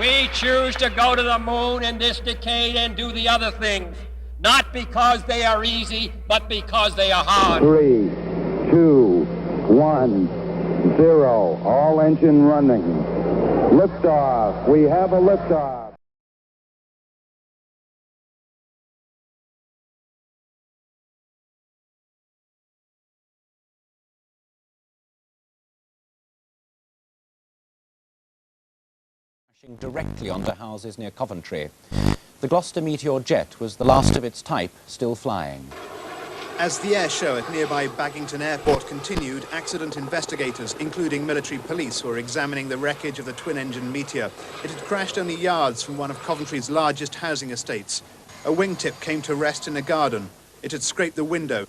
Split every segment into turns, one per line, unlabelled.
We choose to go to the moon in this decade and do the other things, not because they are easy, but because they are hard.
3, 2, 1, 0. All engine running. Liftoff. We have a liftoff.
Directly onto houses near Coventry. The Gloucester Meteor jet was the last of its type still flying.
As the air show at nearby Baggington Airport continued, accident investigators, including military police, were examining the wreckage of the twin-engine Meteor. It had crashed only yards from one of Coventry's largest housing estates. A wingtip came to rest in a garden. It had scraped the window.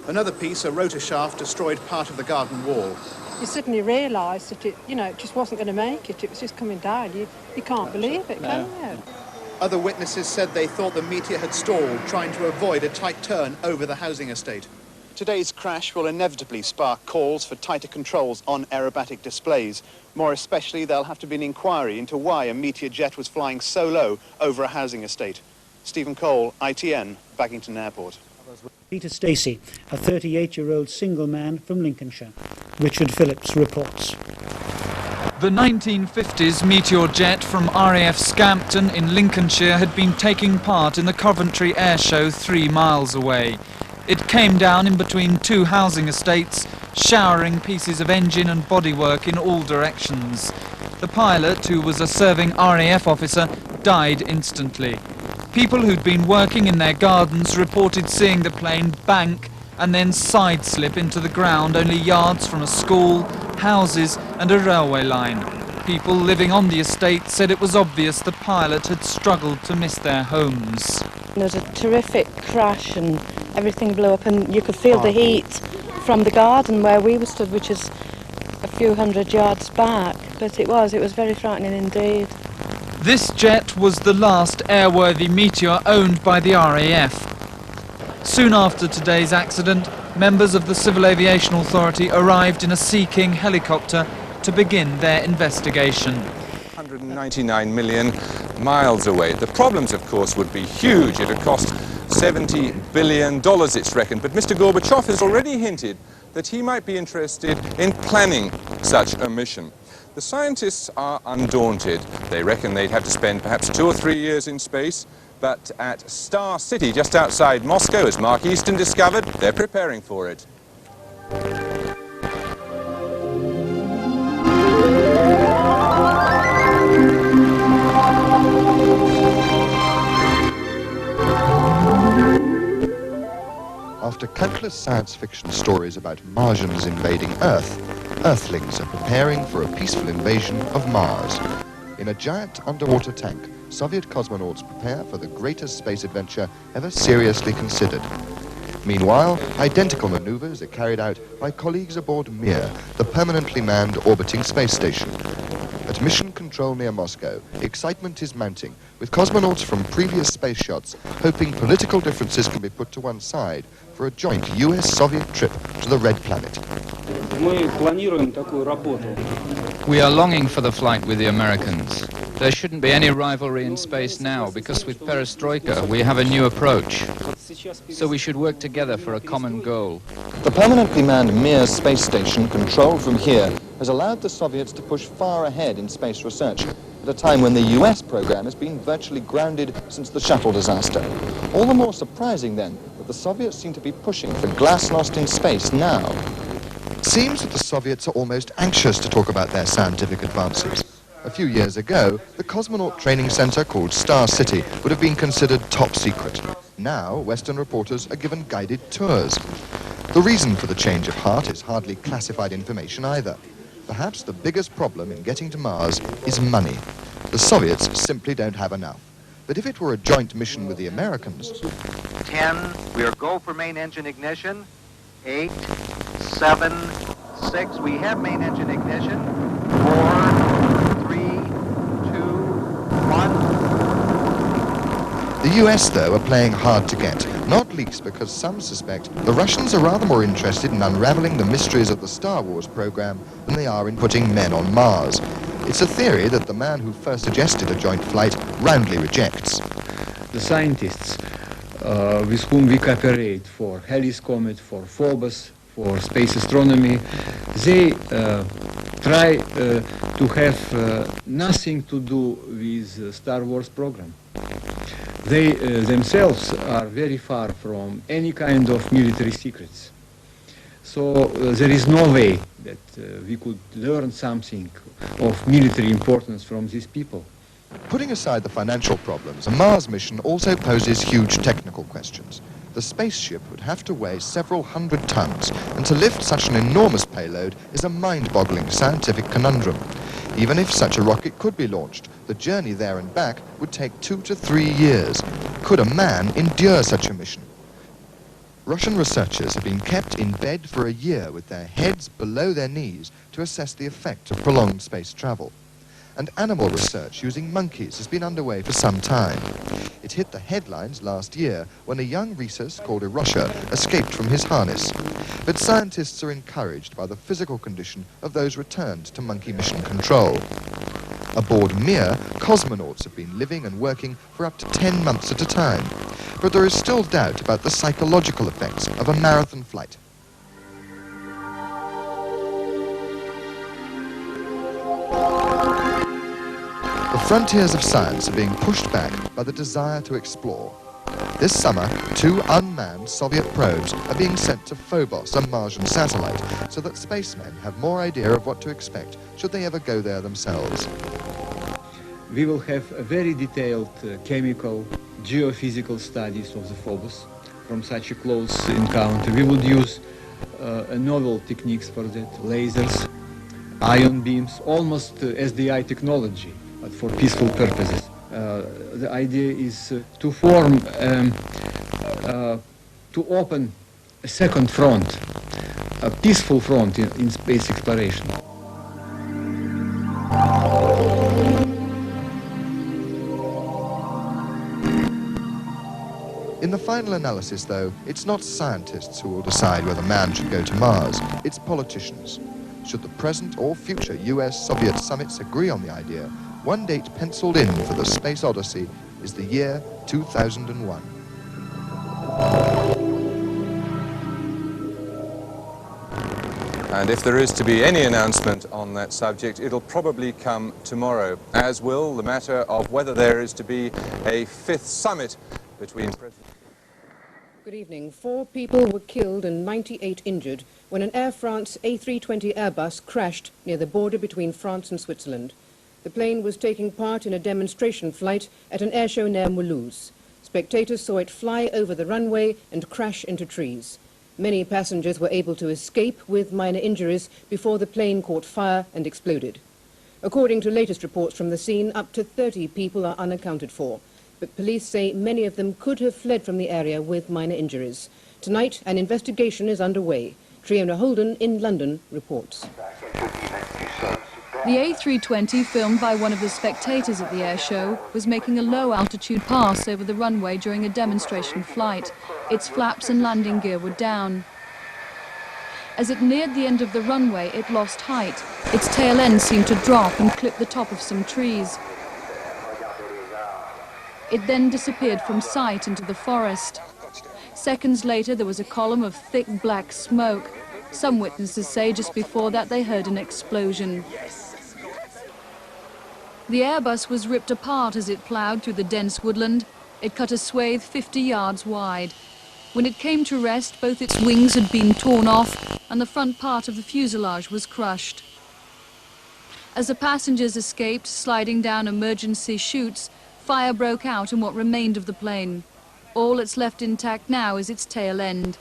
Another piece, a rotor shaft, destroyed part of the garden wall.
You suddenly realised that it just wasn't going to make it. It was just coming down. You can't believe it, can you?
Other witnesses said they thought the Meteor had stalled, trying to avoid a tight turn over the housing estate. Today's crash will inevitably spark calls for tighter controls on aerobatic displays. More especially, there'll have to be an inquiry into why a Meteor jet was flying so low over a housing estate. Stephen Cole, ITN, Baggington Airport.
Peter Stacey, a 38-year-old single man from Lincolnshire. Richard Phillips reports.
The 1950s Meteor jet from RAF Scampton in Lincolnshire had been taking part in the Coventry Air Show 3 miles away. It came down in between two housing estates, showering pieces of engine and bodywork in all directions. The pilot, who was a serving RAF officer, died instantly. People who'd been working in their gardens reported seeing the plane bank and then side-slip into the ground only yards from a school, houses and a railway line. People living on the estate said it was obvious the pilot had struggled to miss their homes.
There was a terrific crash and everything blew up, and you could feel the heat from the garden where we were stood, which is a few hundred yards back. But it was very frightening indeed.
This jet was the last airworthy Meteor owned by the RAF. Soon after today's accident, members of the Civil Aviation Authority arrived in a Sea King helicopter to begin their investigation.
199 million miles away. The problems, of course, would be huge. It would cost $70 billion, it's reckoned. But Mr. Gorbachev has already hinted that he might be interested in planning such a mission. The scientists are undaunted. They reckon they'd have to spend perhaps 2 or 3 years in space, but at Star City, just outside Moscow, as Mark Easton discovered, they're preparing for it.
After countless science fiction stories about Martians invading Earth, Earthlings are preparing for a peaceful invasion of Mars. In a giant underwater tank, Soviet cosmonauts prepare for the greatest space adventure ever seriously considered. Meanwhile, identical maneuvers are carried out by colleagues aboard Mir, the permanently manned orbiting space station. At mission control near Moscow, excitement is mounting, with cosmonauts from previous space shots hoping political differences can be put to one side for a joint US-Soviet trip to the Red Planet.
We are longing for the flight with the Americans. There shouldn't be any rivalry in space now, because with perestroika we have a new approach. So we should work together for a common goal.
The permanently manned Mir space station, controlled from here, has allowed the Soviets to push far ahead in space research, at a time when the US program has been virtually grounded since the Shuttle disaster. All the more surprising, then, that the Soviets seem to be pushing for glasnost in space now.
It seems that the Soviets are almost anxious to talk about their scientific advances. A few years ago, the cosmonaut training center called Star City would have been considered top secret. Now, Western reporters are given guided tours. The reason for the change of heart is hardly classified information either. Perhaps the biggest problem in getting to Mars is money. The Soviets simply don't have enough. But if it were a joint mission with the Americans...
10, we are go for main engine ignition. 8, 7, 6, we have main engine ignition. 4, 3, 2, 1.
The US, though, are playing hard to get, not least because some suspect the Russians are rather more interested in unraveling the mysteries of the Star Wars program than they are in putting men on Mars. It's a theory that the man who first suggested a joint flight roundly rejects.
The scientists with whom we cooperate for Halley's Comet, for Phobos, for space astronomy, they try to have nothing to do with Star Wars program. They themselves are very far from any kind of military secrets. So there is no way that we could learn something of military importance from these people.
Putting aside the financial problems, a Mars mission also poses huge technical questions. The spaceship would have to weigh several hundred tons, and to lift such an enormous payload is a mind-boggling scientific conundrum. Even if such a rocket could be launched, the journey there and back would take 2 to 3 years. Could a man endure such a mission? Russian researchers have been kept in bed for a year with their heads below their knees to assess the effect of prolonged space travel. And animal research using monkeys has been underway for some time. It hit the headlines last year when a young rhesus called Erosha escaped from his harness. But scientists are encouraged by the physical condition of those returned to monkey mission control. Aboard Mir, cosmonauts have been living and working for up to 10 months at a time. But there is still doubt about the psychological effects of a marathon flight. The frontiers of science are being pushed back by the desire to explore. This summer, 2 unmanned Soviet probes are being sent to Phobos, a Martian satellite, so that spacemen have more idea of what to expect should they ever go there themselves.
We will have a very detailed chemical, geophysical studies of the Phobos from such a close encounter. We would use novel techniques for that, lasers, ion beams, almost SDI technology, but for peaceful purposes. The idea is to form, to open a second front, a peaceful front in space exploration.
In the final analysis, though, it's not scientists who will decide whether man should go to Mars, it's politicians. Should the present or future US-Soviet summits agree on the idea, one date penciled in for the space odyssey is the year 2001.
And if there is to be any announcement on that subject, it'll probably come tomorrow, as will the matter of whether there is to be a 5th summit between President...
Good evening. 4 people were killed and 98 injured when an Air France A320 Airbus crashed near the border between France and Switzerland. The plane was taking part in a demonstration flight at an airshow near Mulhouse. Spectators saw it fly over the runway and crash into trees. Many passengers were able to escape with minor injuries before the plane caught fire and exploded. According to latest reports from the scene, up to 30 people are unaccounted for. But police say many of them could have fled from the area with minor injuries. Tonight, an investigation is underway. Triona Holden in London reports.
The A320, filmed by one of the spectators at the air show, was making a low-altitude pass over the runway during a demonstration flight. Its flaps and landing gear were down. As it neared the end of the runway, it lost height. Its tail end seemed to drop and clip the top of some trees. It then disappeared from sight into the forest. Seconds later, there was a column of thick black smoke. Some witnesses say just before that they heard an explosion. The Airbus was ripped apart as it ploughed through the dense woodland. It cut a swathe 50 yards wide. When it came to rest, both its wings had been torn off and the front part of the fuselage was crushed. As the passengers escaped, sliding down emergency chutes, fire broke out in what remained of the plane. All that's left intact now is its tail end.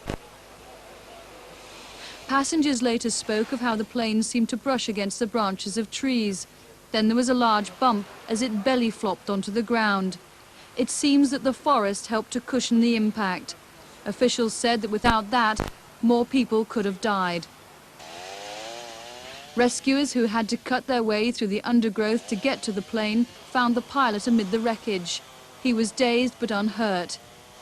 Passengers later spoke of how the plane seemed to brush against the branches of trees. Then there was a large bump as it belly flopped onto the ground. It seems that the forest helped to cushion the impact. Officials said that without that, more people could have died. Rescuers who had to cut their way through the undergrowth to get to the plane found the pilot amid the wreckage. He was dazed but unhurt.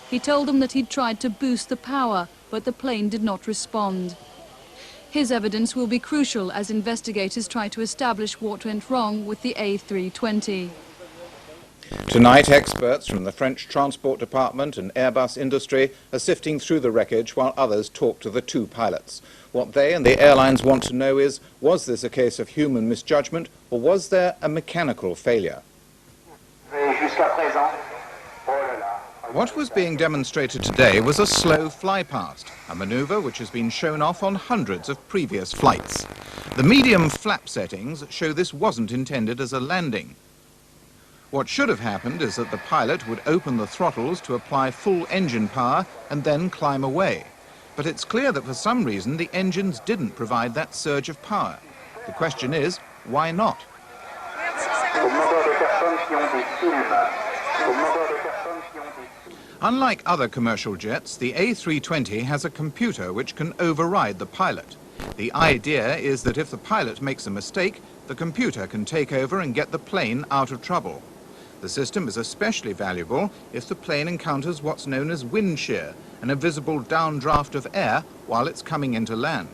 He told them that he'd tried to boost the power, but the plane did not respond. His evidence will be crucial as investigators try to establish what went wrong with the A320.
Tonight, experts from the French Transport Department and Airbus industry are sifting through the wreckage while others talk to the two pilots. What they and the airlines want to know is, was this a case of human misjudgment or was there a mechanical failure? What was being demonstrated today was a slow fly-past, a maneuver which has been shown off on hundreds of previous flights. The medium flap settings show this wasn't intended as a landing. What should have happened is that the pilot would open the throttles to apply full engine power and then climb away. But it's clear that for some reason the engines didn't provide that surge of power. The question is, why not? Unlike other commercial jets, the A320 has a computer which can override the pilot. The idea is that if the pilot makes a mistake, the computer can take over and get the plane out of trouble. The system is especially valuable if the plane encounters what's known as wind shear, an invisible downdraft of air while it's coming into land.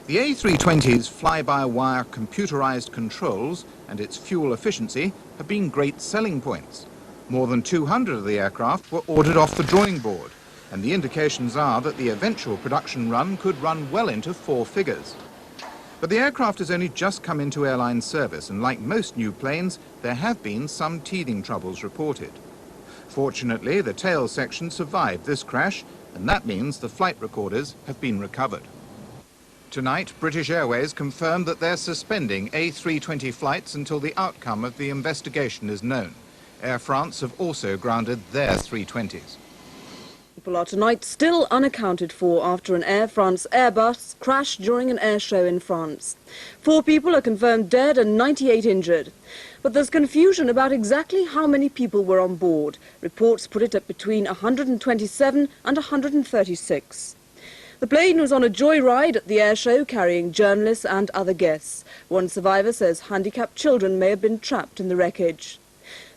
The A320's fly-by-wire computerized controls and its fuel efficiency have been great selling points. More than 200 of the aircraft were ordered off the drawing board, and the indications are that the eventual production run could run well into 4 figures. But the aircraft has only just come into airline service, and like most new planes, there have been some teething troubles reported. Fortunately, the tail section survived this crash, and that means the flight recorders have been recovered. Tonight, British Airways confirmed that they're suspending A320 flights until the outcome of the investigation is known. Air France have also grounded their 320s.
People are tonight still unaccounted for after an Air France Airbus crashed during an air show in France. 4 people are confirmed dead and 98 injured. But there's confusion about exactly how many people were on board. Reports put it at between 127 and 136. The plane was on a joyride at the air show carrying journalists and other guests. One survivor says handicapped children may have been trapped in the wreckage.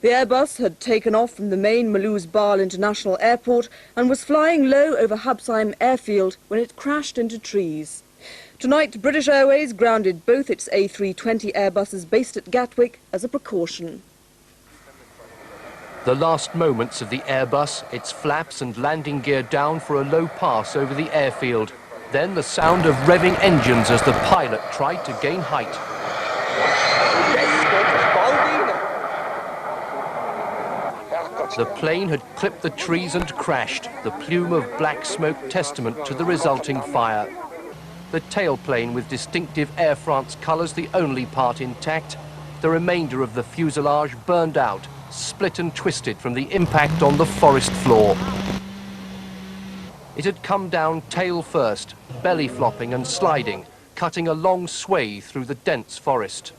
The Airbus had taken off from the main Mulhouse-Bâle International Airport and was flying low over Habsheim airfield when it crashed into trees. Tonight, British Airways grounded both its A320 Airbuses based at Gatwick as a precaution.
The last moments of the Airbus, its flaps and landing gear down for a low pass over the airfield. Then the sound of revving engines as the pilot tried to gain height. The plane had clipped the trees and crashed, the plume of black smoke testament to the resulting fire. The tailplane with distinctive Air France colours the only part intact. The remainder of the fuselage burned out, split and twisted from the impact on the forest floor. It had come down tail first, belly flopping and sliding, cutting a long swathe through the dense forest.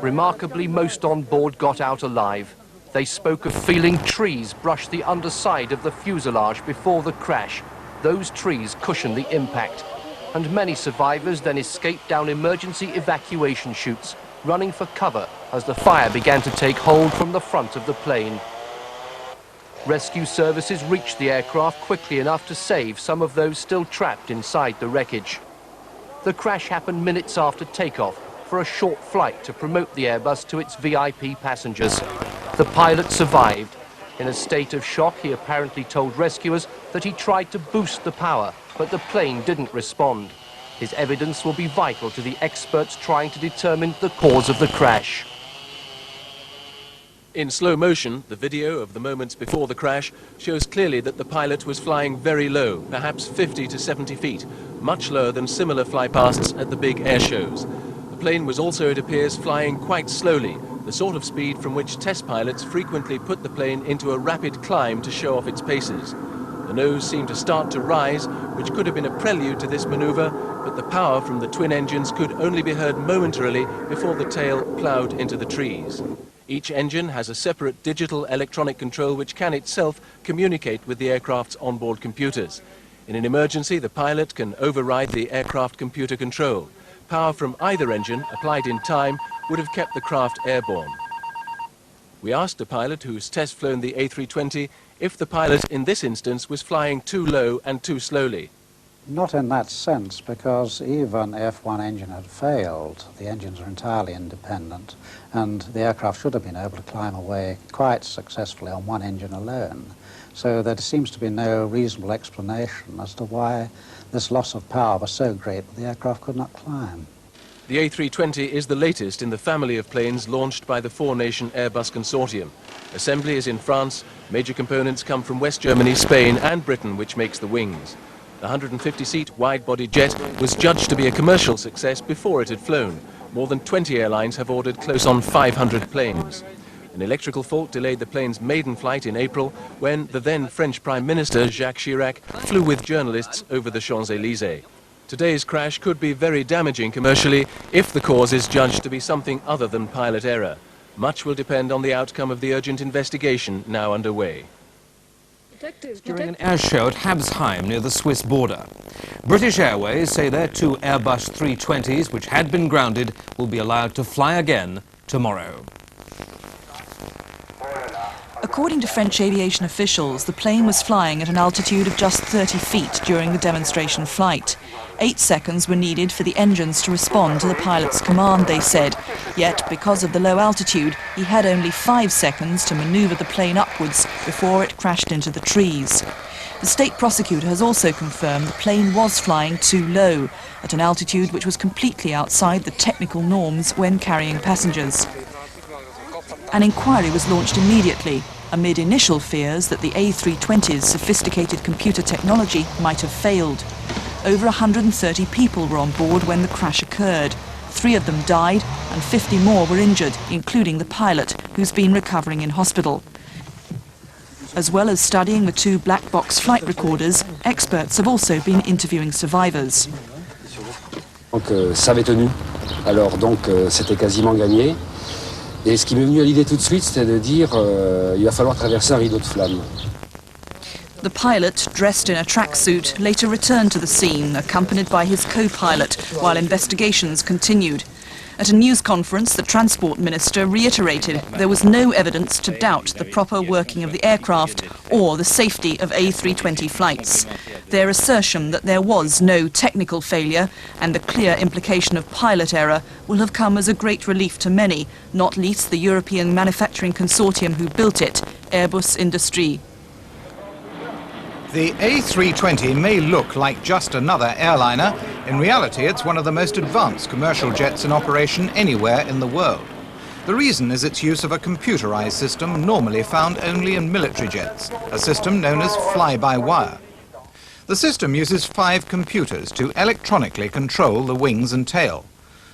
Remarkably, most on board got out alive. They spoke of feeling trees brush the underside of the fuselage before the crash. Those trees cushioned the impact. And many survivors then escaped down emergency evacuation chutes, running for cover as the fire began to take hold from the front of the plane. Rescue services reached the aircraft quickly enough to save some of those still trapped inside the wreckage. The crash happened minutes after takeoff, for a short flight to promote the Airbus to its VIP passengers. The pilot survived. In a state of shock, he apparently told rescuers that he tried to boost the power, but the plane didn't respond. His evidence will be vital to the experts trying to determine the cause of the crash.
In slow motion, the video of the moments before the crash shows clearly that the pilot was flying very low, perhaps 50 to 70 feet, much lower than similar flypasts at the big air shows. The plane was also, it appears, flying quite slowly, the sort of speed from which test pilots frequently put the plane into a rapid climb to show off its paces. The nose seemed to start to rise, which could have been a prelude to this maneuver, but the power from the twin engines could only be heard momentarily before the tail ploughed into the trees. Each engine has a separate digital electronic control which can itself communicate with the aircraft's onboard computers. In an emergency, the pilot can override the aircraft computer control. Power from either engine, applied in time, would have kept the craft airborne. We asked a pilot who's test flown the A320 if the pilot in this instance was flying too low and too slowly.
Not in that sense, because even if one engine had failed, the engines are entirely independent, and the aircraft should have been able to climb away quite successfully on one engine alone. So there seems to be no reasonable explanation as to why this loss of power was so great that the aircraft could not climb.
The A320 is the latest in the family of planes launched by the four-nation Airbus consortium. Assembly is in France. Major components come from West Germany, Spain and Britain, which makes the wings. The 150-seat wide-body jet was judged to be a commercial success before it had flown. More than 20 airlines have ordered close on 500 planes. An electrical fault delayed the plane's maiden flight in April when the then French Prime Minister Jacques Chirac flew with journalists over the Champs-Élysées. Today's crash could be very damaging commercially if the cause is judged to be something other than pilot error. Much will depend on the outcome of the urgent investigation now underway.
During an air show at Habsheim near the Swiss border. British Airways say their two Airbus 320s, which had been grounded, will be allowed to fly again tomorrow.
According to French aviation officials, the plane was flying at an altitude of just 30 feet during the demonstration flight. 8 seconds were needed for the engines to respond to the pilot's command, they said. Yet, because of the low altitude, he had only 5 seconds to manoeuvre the plane upwards before it crashed into the trees. The state prosecutor has also confirmed the plane was flying too low, at an altitude which was completely outside the technical norms when carrying passengers. An inquiry was launched immediately, amid initial fears that the A320's sophisticated computer technology might have failed. Over 130 people were on board when the crash occurred. 3 of them died and 50 more were injured, including the pilot, who's been recovering in hospital. As well as studying the 2 black box flight recorders, experts have also been interviewing survivors.
Donc ça avait tenu, alors donc c'était quasiment gagné. Et ce qui m'est venu à l'idée tout de suite, c'était de dire il va falloir traverser un rideau de flammes.
The pilot, dressed in a tracksuit, later returned to the scene, accompanied by his co-pilot, while investigations continued. At a news conference, the Transport Minister reiterated there was no evidence to doubt the proper working of the aircraft or the safety of A320 flights. Their assertion that there was no technical failure and the clear implication of pilot error will have come as a great relief to many, not least the European manufacturing consortium who built it, Airbus Industrie.
The A320 may look like just another airliner. In reality, it's one of the most advanced commercial jets in operation anywhere in the world. The reason is its use of a computerized system normally found only in military jets, a system known as fly-by-wire. The system uses 5 computers to electronically control the wings and tail.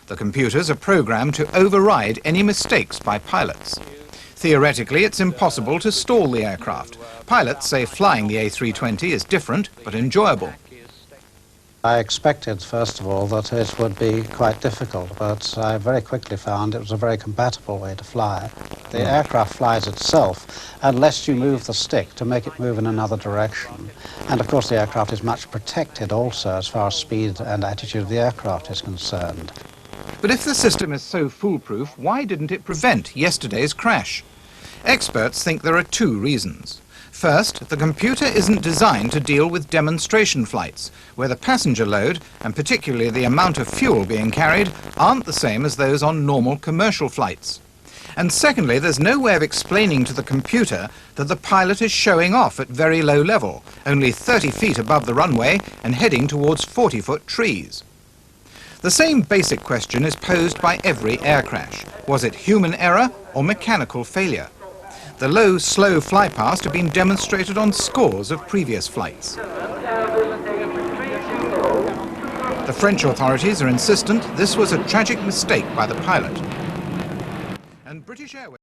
The computers are programmed to override any mistakes by pilots. Theoretically, it's impossible to stall the aircraft. Pilots say flying the A320 is different, but enjoyable.
I expected, first of all, that it would be quite difficult, but I very quickly found it was a very compatible way to fly. The aircraft flies itself unless you move the stick to make it move in another direction. And of course the aircraft is much protected also as far as speed and attitude of the aircraft is concerned.
But if the system is so foolproof, why didn't it prevent yesterday's crash? Experts think there are 2 reasons. First, the computer isn't designed to deal with demonstration flights, where the passenger load, and particularly the amount of fuel being carried, aren't the same as those on normal commercial flights. And secondly, there's no way of explaining to the computer that the pilot is showing off at very low level, only 30 feet above the runway and heading towards 40-foot trees. The same basic question is posed by every air crash. Was it human error or mechanical failure? The low, slow fly past have been demonstrated on scores of previous flights. The French authorities are insistent this was a tragic mistake by the pilot. And British Airways...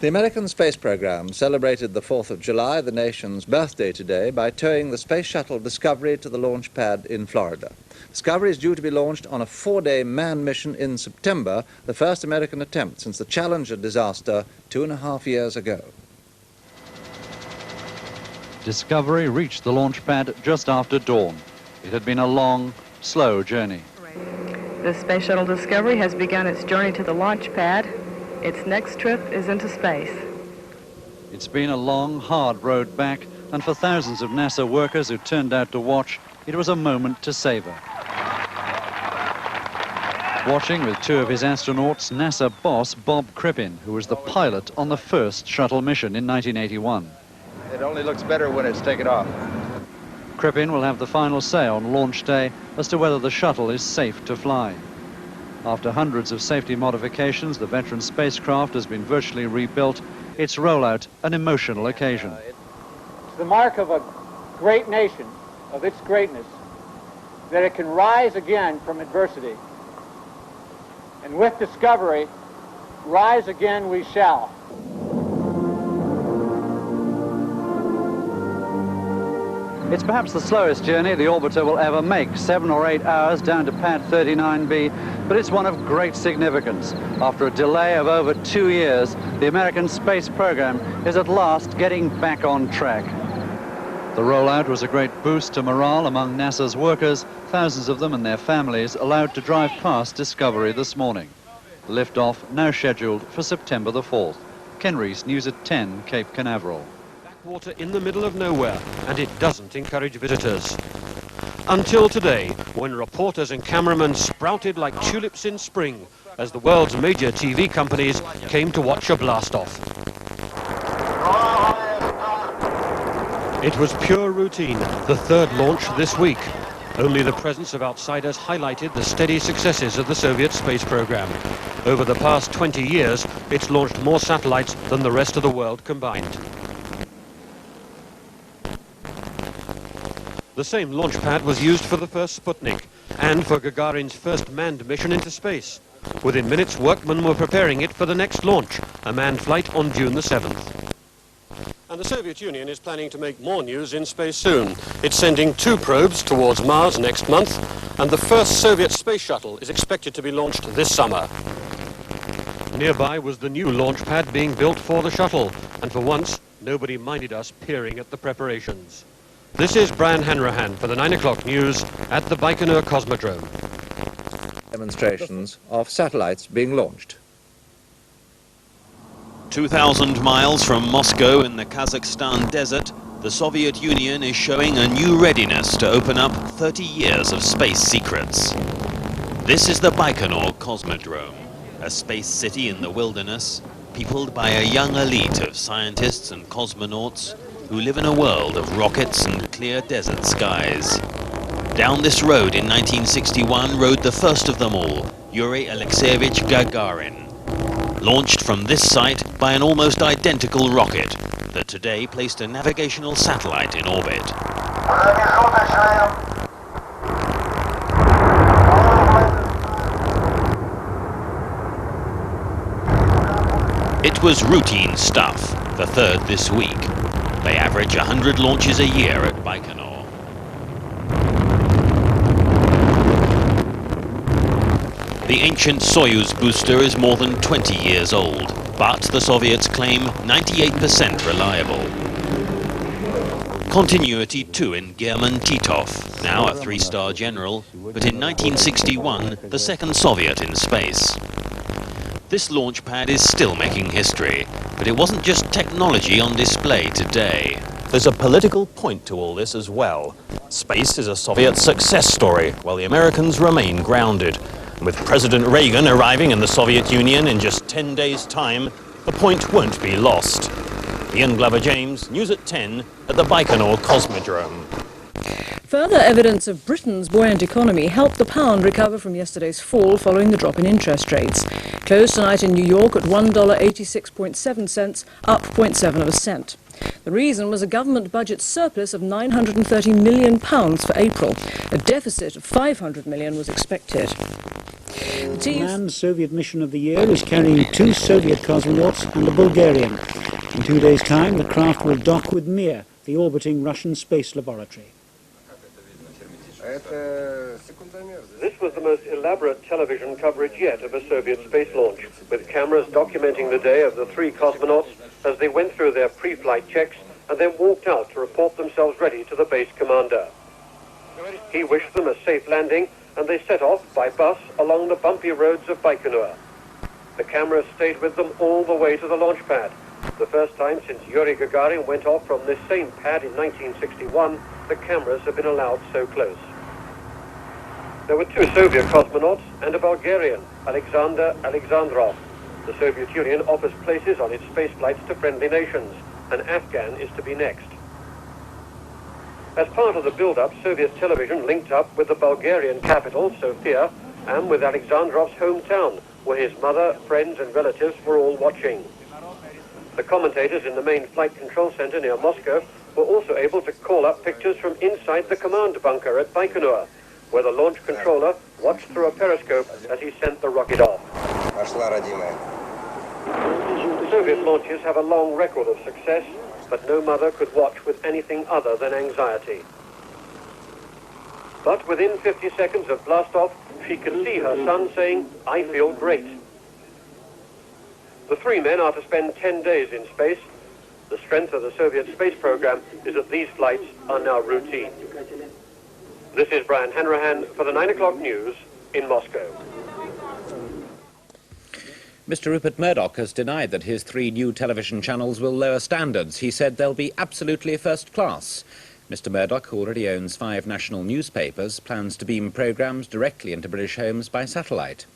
The American space program celebrated the 4th of July, the nation's birthday today, by towing the Space Shuttle Discovery to the launch pad in Florida. Discovery is due to be launched on a 4-day manned mission in September, the first American attempt since the Challenger disaster 2.5 years ago.
Discovery reached the launch pad just after dawn. It had been a long, slow journey.
The Space Shuttle Discovery has begun its journey to the launch pad. Its next trip is into space.
It's been a long, hard road back, and for thousands of NASA workers who turned out to watch, it was a moment to savor. Watching with two of his astronauts, NASA boss Bob Crippen, who was the pilot on the first shuttle mission in 1981.
It only looks better when it's taken off.
Crippen will have the final say on launch day as to whether the shuttle is safe to fly. After hundreds of safety modifications, the veteran spacecraft has been virtually rebuilt, its rollout an emotional occasion.
It's the mark of a great nation, of its greatness, that it can rise again from adversity. And with Discovery, rise again we shall. It's perhaps the slowest journey the orbiter will ever make, 7 or 8 hours down to pad 39B, but it's one of great significance. After a delay of over 2 years, the American space program is at last getting back on track. The rollout was a great boost to morale among NASA's workers, thousands of them and their families allowed to drive past Discovery this morning. Liftoff now scheduled for September the 4th. Ken Rees, News at 10, Cape Canaveral.
Water in the middle of nowhere, and it doesn't encourage visitors. Until today, when reporters and cameramen sprouted like tulips in spring as the world's major TV companies came to watch a blast-off. It was pure routine, the third launch this week. Only the presence of outsiders highlighted the steady successes of the Soviet space program. Over the past 20 years, it's launched more satellites than the rest of the world combined. The same launch pad was used for the first Sputnik and for Gagarin's first manned mission into space. Within minutes, workmen were preparing it for the next launch, a manned flight on June the 7th. And the Soviet Union is planning to make more news in space soon. It's sending 2 probes towards Mars next month, and the first Soviet space shuttle is expected to be launched this summer. Nearby was the new launch pad being built for the shuttle, and for once, nobody minded us peering at the preparations. This is Brian Hanrahan for the 9 o'clock news at the Baikonur Cosmodrome.
Demonstrations of satellites being launched.
2,000 miles from Moscow in the Kazakhstan desert, the Soviet Union is showing a new readiness to open up 30 years of space secrets. This is the Baikonur Cosmodrome, a space city in the wilderness, peopled by a young elite of scientists and cosmonauts who live in a world of rockets and clear desert skies. Down this road in 1961 rode the first of them all, Yuri Alexeyevich Gagarin. Launched from this site by an almost identical rocket that today placed a navigational satellite in orbit. It was routine stuff, the third this week. They average 100 launches a year at Baikonur. The ancient Soyuz booster is more than 20 years old, but the Soviets claim 98% reliable. Continuity too in German Titov, now a 3-star general, but in 1961 the second Soviet in space. This launch pad is still making history, but it wasn't just technology on display today. There's a political point to all this as well. Space is a Soviet success story, while the Americans remain grounded. With President Reagan arriving in the Soviet Union in just 10 days' time, the point won't be lost. Ian Glover-James, News at 10 at the Baikonur Cosmodrome.
Further evidence of Britain's buoyant economy helped the pound recover from yesterday's fall following the drop in interest rates. Closed tonight in New York at $1.86.7 cents, up 0.7 of a cent. The reason was a government budget surplus of £930 million for April. A deficit of £500 million was expected.
The manned Soviet mission of the year is carrying 2 Soviet cosmonauts and a Bulgarian. In 2 days' time, the craft will dock with Mir, the orbiting Russian space laboratory.
This was the most elaborate television coverage yet of a Soviet space launch, with cameras documenting the day of the 3 cosmonauts as they went through their pre-flight checks and then walked out to report themselves ready to the base commander. He wished them a safe landing, and they set off by bus along the bumpy roads of Baikonur. The camera stayed with them all the way to the launch pad. The first time since Yuri Gagarin went off from this same pad in 1961, the cameras have been allowed so close. There were 2 Soviet cosmonauts and a Bulgarian, Alexander Alexandrov. The Soviet Union offers places on its space flights to friendly nations. An Afghan is to be next. As part of the build-up, Soviet television linked up with the Bulgarian capital, Sofia, and with Alexandrov's hometown, where his mother, friends and relatives were all watching. The commentators in the main flight control center near Moscow were also able to call up pictures from inside the command bunker at Baikonur, where the launch controller watched through a periscope as he sent the rocket off. Soviet launches have a long record of success, but no mother could watch with anything other than anxiety. But within 50 seconds of blastoff, she could see her son saying, "I feel great." The 3 men are to spend 10 days in space. The strength of the Soviet space program is that these flights are now routine. This is Brian Hanrahan for the 9 o'clock news in Moscow.
Mr. Rupert Murdoch has denied that his 3 new television channels will lower standards. He said they'll be absolutely first class. Mr. Murdoch, who already owns 5 national newspapers, plans to beam programmes directly into British homes by satellite.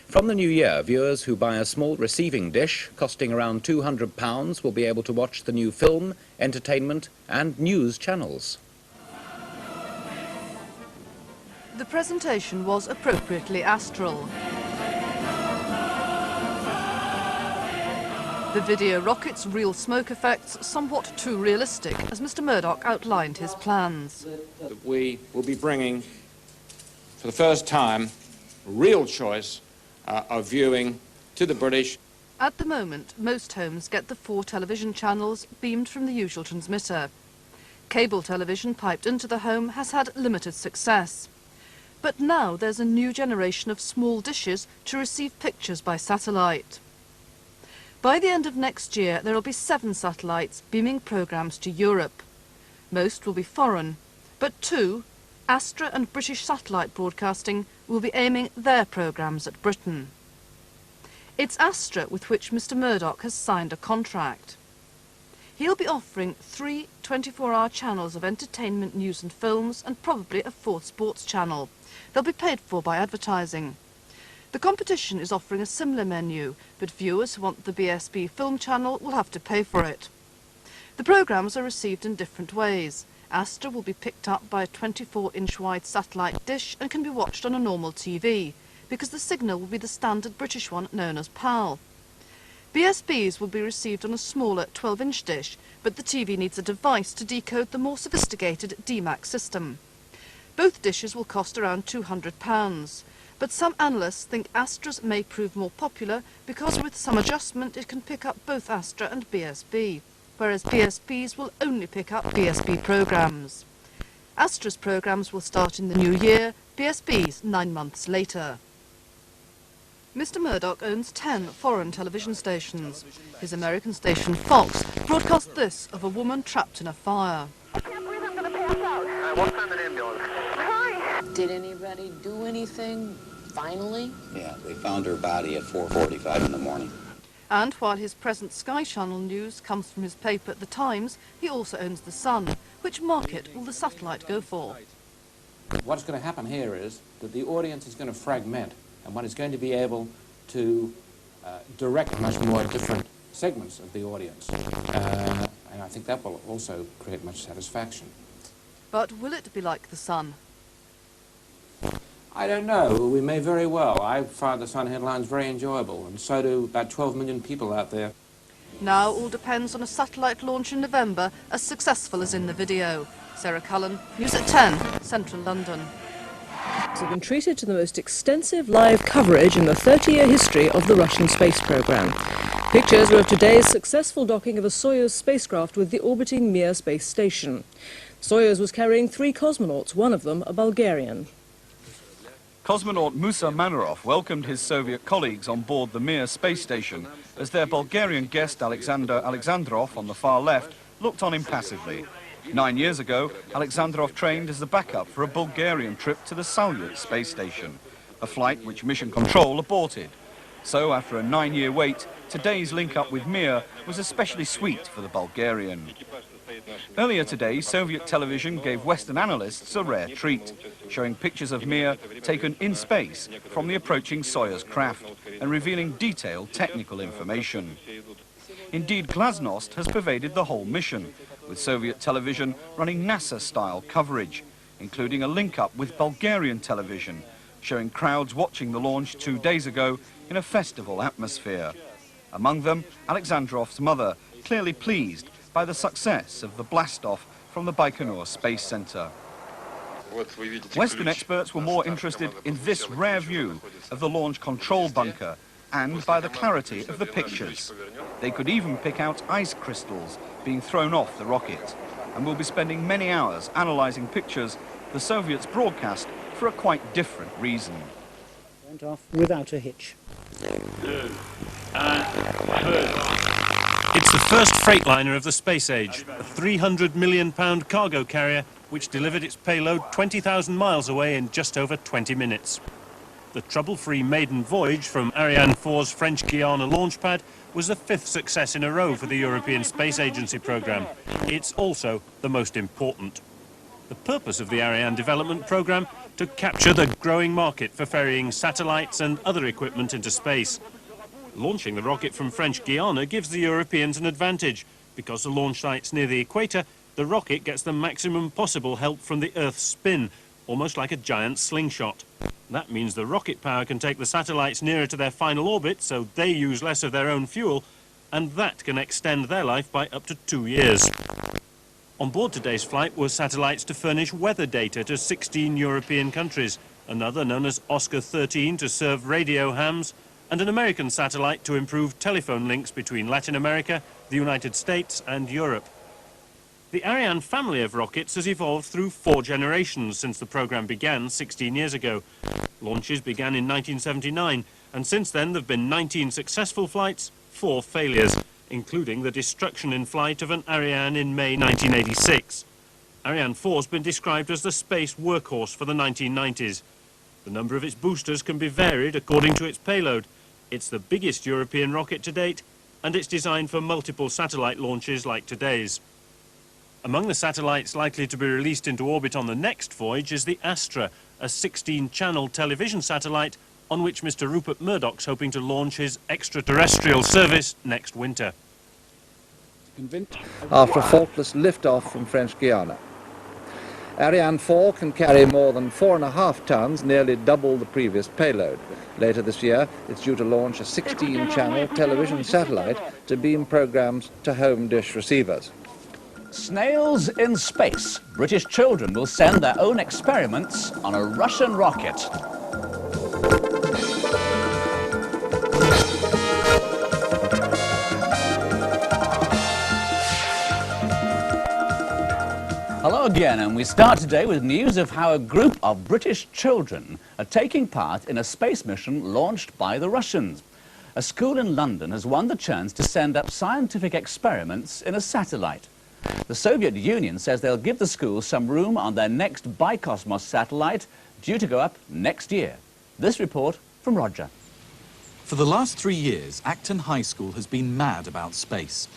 From the new year, viewers who buy a small receiving dish costing around £200 will be able to watch the new film, entertainment and news channels.
The presentation was appropriately astral. The video rocket's real smoke effects somewhat too realistic, as Mr. Murdoch outlined his plans.
We will be bringing, for the first time, a real choice of viewing to the British.
At the moment, most homes get the 4 television channels beamed from the usual transmitter. Cable television piped into the home has had limited success. But now there's a new generation of small dishes to receive pictures by satellite. By the end of next year, there will be 7 satellites beaming programmes to Europe. Most will be foreign, but 2, Astra and British Satellite Broadcasting, will be aiming their programmes at Britain. It's Astra with which Mr. Murdoch has signed a contract. He'll be offering 3 24-hour channels of entertainment, news and films, and probably a 4th sports channel. They'll be paid for by advertising. The competition is offering a similar menu, but viewers who want the BSB film channel will have to pay for it. The programmes are received in different ways. Astra will be picked up by a 24-inch wide satellite dish and can be watched on a normal TV, because the signal will be the standard British one known as PAL. BSBs will be received on a smaller 12-inch dish, but the TV needs a device to decode the more sophisticated DMAX system. Both dishes will cost around £200. But some analysts think Astra's may prove more popular because with some adjustment it can pick up both Astra and BSB, whereas BSBs will only pick up BSB programmes. Astra's programmes will start in the new year, BSBs 9 months later. Mr. Murdoch owns 10 foreign television stations. His American station, Fox, broadcast this of a woman trapped in a fire.
Did anybody do anything, finally?
Yeah, they found her body at 4:45 in the morning.
And while his present Sky Channel news comes from his paper The Times, he also owns The Sun. Which market will the satellite go for?
What's going to happen here is that the audience is going to fragment, and one is going to be able to direct much more different segments of the audience. And I think that will also create much satisfaction.
But will it be like The Sun?
I don't know. We may very well. I find the Sun headlines very enjoyable, and so do about 12 million people out there.
Now all depends on a satellite launch in November, as successful as in the video. Sarah Cullen, News at 10, Central London.
Have been treated to the most extensive live coverage in the 30-year history of the Russian space program. Pictures were of today's successful docking of a Soyuz spacecraft with the orbiting Mir space station. Soyuz was carrying 3 cosmonauts, one of them a Bulgarian.
Cosmonaut Musa Manarov welcomed his Soviet colleagues on board the Mir space station as their Bulgarian guest Alexander Alexandrov on the far left looked on impassively. 9 years ago, Alexandrov trained as the backup for a Bulgarian trip to the Soviet space station, a flight which Mission Control aborted. So, after a 9-year wait, today's link-up with Mir was especially sweet for the Bulgarian. Earlier today, Soviet television gave Western analysts a rare treat, showing pictures of Mir taken in space from the approaching Soyuz craft and revealing detailed technical information. Indeed, glasnost has pervaded the whole mission, with Soviet television running NASA-style coverage, including a link-up with Bulgarian television, showing crowds watching the launch 2 days ago in a festival atmosphere. Among them, Alexandrov's mother, clearly pleased by the success of the blast-off from the Baikonur Space Center. Western experts were more interested in this rare view of the launch control bunker and by the clarity of the pictures. They could even pick out ice crystals being thrown off the rocket, and will be spending many hours analyzing pictures the Soviets broadcast for a quite different reason.
Went off without a hitch.
It's the first freightliner of the space age, a 300 million pound cargo carrier which delivered its payload 20,000 miles away in just over 20 minutes. The trouble-free maiden voyage from Ariane 4's French Guiana launch pad was the 5th success in a row for the European Space Agency programme. It's also the most important. The purpose of the Ariane development programme to capture the growing market for ferrying satellites and other equipment into space. Launching the rocket from French Guiana gives the Europeans an advantage. Because the launch site's near the equator, the rocket gets the maximum possible help from the Earth's spin, almost like a giant slingshot. That means the rocket power can take the satellites nearer to their final orbit, so they use less of their own fuel, and that can extend their life by up to 2 years. On board today's flight were satellites to furnish weather data to 16 European countries, another known as Oscar 13 to serve radio hams, and an American satellite to improve telephone links between Latin America, the United States and Europe. The Ariane family of rockets has evolved through 4 generations since the program began 16 years ago. Launches began in 1979, and since then there have been 19 successful flights, 4 failures, including the destruction in flight of an Ariane in May 1986. Ariane 4's been described as the space workhorse for the 1990s. The number of its boosters can be varied according to its payload. It's the biggest European rocket to date, and it's designed for multiple satellite launches like today's. Among the satellites likely to be released into orbit on the next voyage is the Astra, a 16-channel television satellite on which Mr. Rupert Murdoch's hoping to launch his extraterrestrial service next winter.
After a faultless liftoff from French Guiana. Ariane 4 can carry more than 4.5 tons, nearly double the previous payload. Later this year, it's due to launch a 16-channel television satellite to beam programs to home dish receivers.
Snails in space. British children will send their own experiments on a Russian rocket. Hello again, and we start today with news of how a group of British children are taking part in a space mission launched by the Russians. A school in London has won the chance to send up scientific experiments in a satellite. The Soviet Union says they'll give the school some room on their next Bicosmos satellite, due to go up next year. This report from Roger.
For the last 3 years, Acton High School has been mad about space.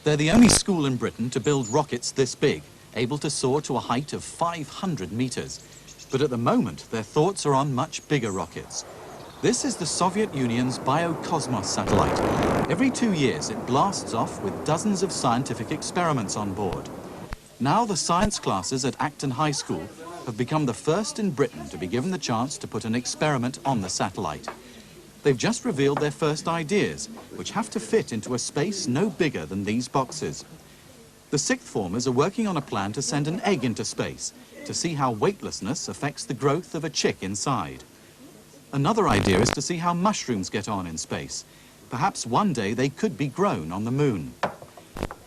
They're the only school in Britain to build rockets this big, able to soar to a height of 500 meters. But at the moment, their thoughts are on much bigger rockets. This is the Soviet Union's Biocosmos satellite. Every 2 years, it blasts off with dozens of scientific experiments on board. Now the science classes at Acton High School have become the first in Britain to be given the chance to put an experiment on the satellite. They've just revealed their first ideas, which have to fit into a space no bigger than these boxes. The sixth formers are working on a plan to send an egg into space to see how weightlessness affects the growth of a chick inside. Another idea is to see how mushrooms get on in space. Perhaps one day they could be grown on the moon.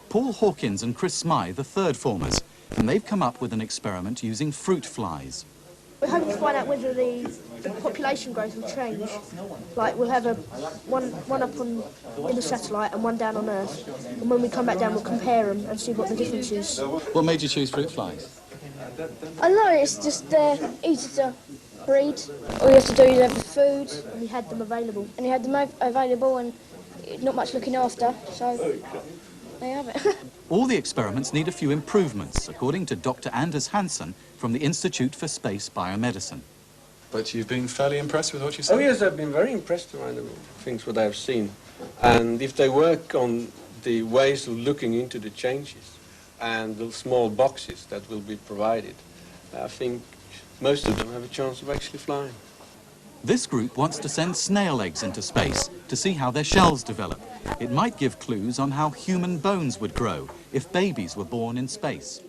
Paul Hawkins and Chris Smythe are third formers, and they've come up with an experiment using fruit flies.
We're hoping to find out whether the population growth will change. Like, we'll have one up in the satellite and one down on Earth. And when we come back down, we'll compare them and see what the difference is.
What made you choose fruit flies?
I know, it's just easy to breed. All you have to do is have the food. And we had them available. And you had them available and not much looking after, so they have it.
All the experiments need a few improvements, according to Dr. Anders Hansen from the Institute for Space Biomedicine. But you've been fairly impressed with what you've seen?
Oh yes, I've been very impressed by the things what I've seen. And if they work on the ways of looking into the changes and the small boxes that will be provided, I think most of them have a chance of actually flying.
This group wants to send snail eggs into space to see how their shells develop. It might give clues on how human bones would grow if babies were born in space.